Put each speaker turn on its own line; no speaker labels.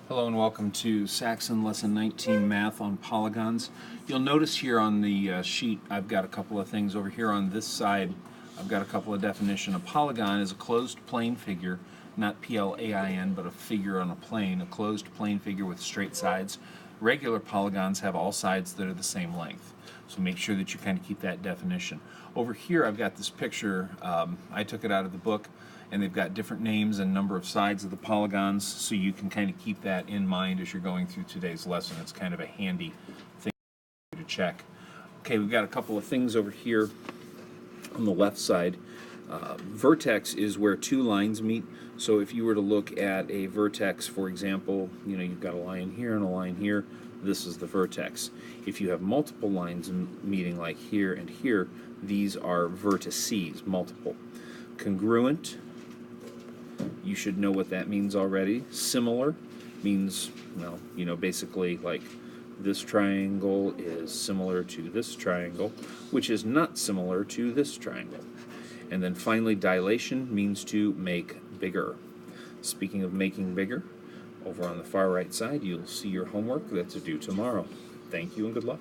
Hello and welcome to Saxon Lesson 19 Math on Polygons. You'll notice here on the sheet I've got a couple of things over here on this side. I've got a couple of definitions. A polygon is a closed plane figure, not P-L-A-I-N, but a figure on a plane, a closed plane figure with straight sides. Regular polygons have all sides that are the same length. So make sure that you kind of keep that definition. Over here I've got this picture. I took it out of the book, and they've got different names and number of sides of the polygons, so you can kind of keep that in mind as you're going through today's lesson. It's kind of a handy thing to check. Okay, we've got a couple of things over here on the left side. Vertex is where two lines meet. So if you were to look at a vertex, for example, you've got a line here and a line here. This is the vertex. If you have multiple lines meeting like here and here, these are vertices, multiple. Congruent, you should know what that means already. Similar means, well, basically like this triangle is similar to this triangle, which is not similar to this triangle. And then finally, dilation means to make bigger. Speaking of making bigger, over on the far right side, you'll see your homework that's due tomorrow. Thank you and good luck.